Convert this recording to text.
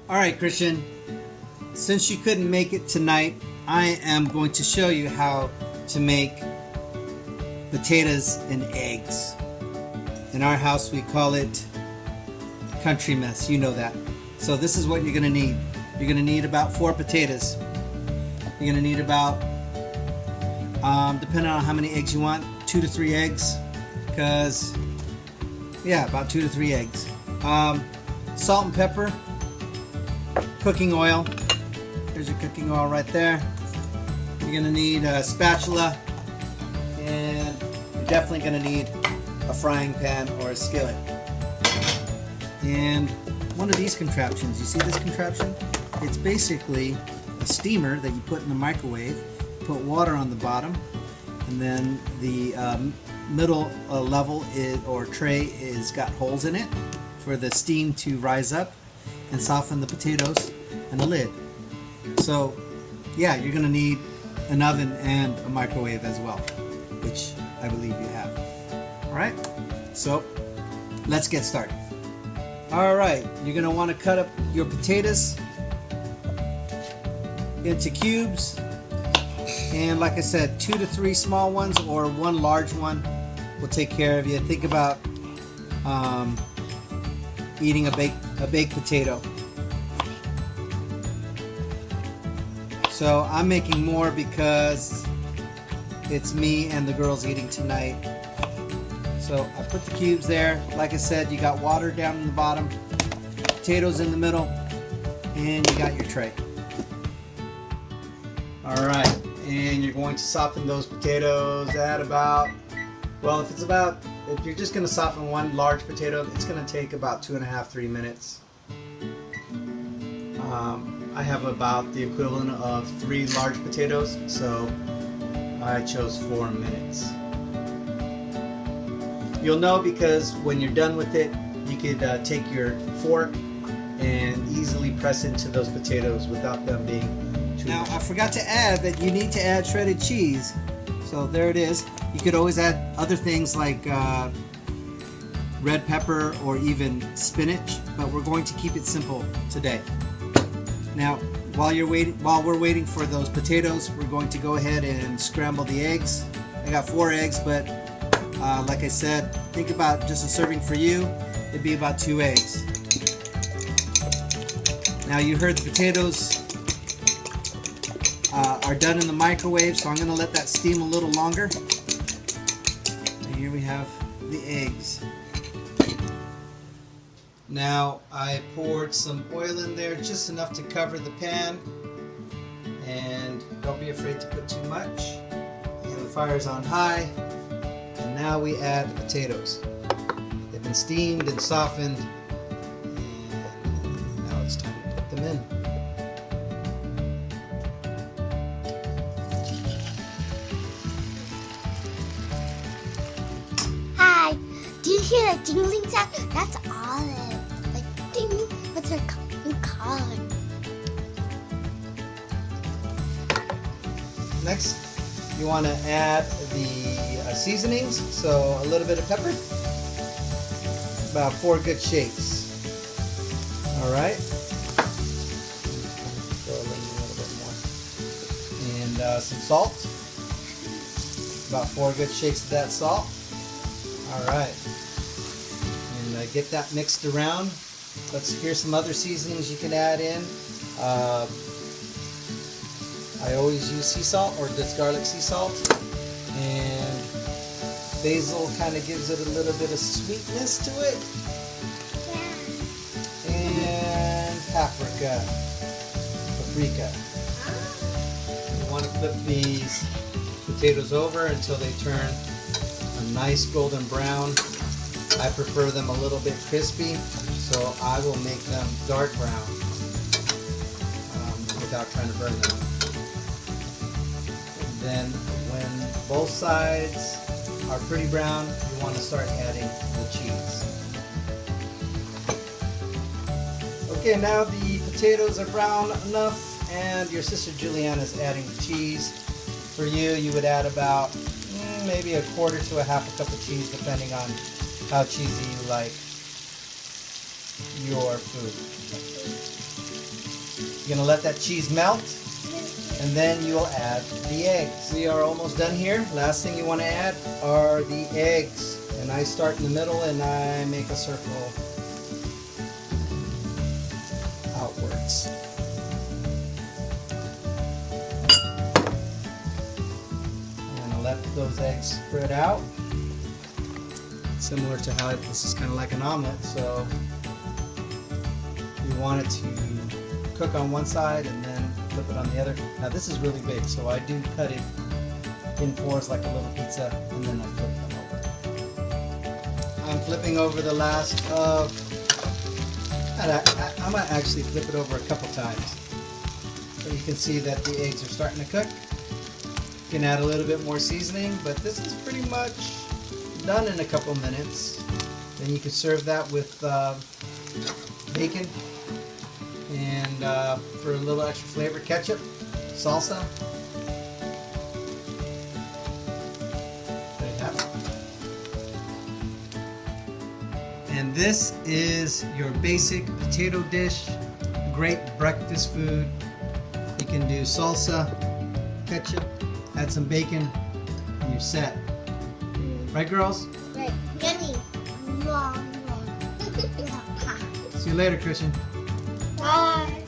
Alright, Christian, since you couldn't make it tonight, I am going to show you how to make potatoes and eggs. In our house we call it country mess, you know that. So this is what you're going to need. You're going to need about 4 potatoes. You're going to need about, depending on how many eggs you want, 2 to 3 eggs. Because, yeah, about 2 to 3 eggs. Salt and pepper. Cooking oil. There's your cooking oil right there. You're going to need a spatula. And you're definitely going to need a frying pan or a skillet. And one of these contraptions, you see this contraption? It's basically a steamer that you put in the microwave, put water on the bottom, and then the middle level or tray is got holes in it for the steam to rise up and soften the potatoes, and a lid. So yeah, you're going to need an oven and a microwave as well, which I believe you have. Alright, so let's get started. Alright, you're going to want to cut up your potatoes into cubes, and like I said, 2 to 3 small ones or 1 large one will take care of you. Think about eating a baked potato. So I'm making more because it's me and the girls eating tonight. So I put the cubes there. Like I said, you got water down in the bottom, potatoes in the middle, and you got your tray. Alright, and you're going to soften those potatoes at about, well, if you're just going to soften 1 large potato, it's going to take about 2.5–3 minutes. I have about the equivalent of 3 large potatoes, so I chose 4 minutes. You'll know because when you're done with it, you could take your fork and easily press into those potatoes without them being too. Now, I forgot to add that you need to add shredded cheese. So there it is. You could always add other things like red pepper or even spinach, but we're going to keep it simple today. Now, while we're waiting for those potatoes, we're going to go ahead and scramble the eggs. I got 4 eggs, but like I said, think about just a serving for you. It'd be about 2 eggs. Now you heard the potatoes are done in the microwave, so I'm going to let that steam a little longer. And here we have the eggs. Now I poured some oil in there, just enough to cover the pan, and don't be afraid to put too much. And the fire's on high, and now we add the potatoes. They've been steamed and softened, and now it's time to put them in. Hi, do you hear a jingling sound? That's Olive. Like ding, what's her new car? Next, you want to add the seasonings. So a little bit of pepper, about 4 good shakes. All right, throw a little bit more, and some salt. About 4 good shakes of that salt. All right, and get that mixed around. Here's some other seasonings you can add in. I always use sea salt or just garlic sea salt, and basil kind of gives it a little bit of sweetness to it, and paprika. You want to flip these potatoes over until they turn a nice golden brown. I prefer them a little bit crispy, so I will make them dark brown without trying to burn them. And then when both sides are pretty brown, you want to start adding the cheese. Okay, now the potatoes are brown enough, and your sister Juliana is adding the cheese. For you, you would add about maybe 1/4 to 1/2 cup of cheese, depending on how cheesy you like your food. You're gonna let that cheese melt, and then you'll add the eggs. We are almost done here. Last thing you want to add are the eggs. And I start in the middle and I make a circle outwards. And I'll let those eggs spread out. Similar to how this is kind of like an omelet, so you want it to cook on one side and then flip it on the other. Now this is really big, so I do cut it in fours like a little pizza, and then I flip them over. I'm flipping over the last of, I might actually flip it over a couple times. So you can see that the eggs are starting to cook. You can add a little bit more seasoning, but this is pretty much done in a couple minutes. Then you can serve that with bacon and for a little extra flavor, ketchup, salsa. There you have it. And this is your basic potato dish. Great breakfast food. You can do salsa, ketchup, add some bacon, and you're set. Right, girls? Right. Yummy. See you later, Christian. Bye.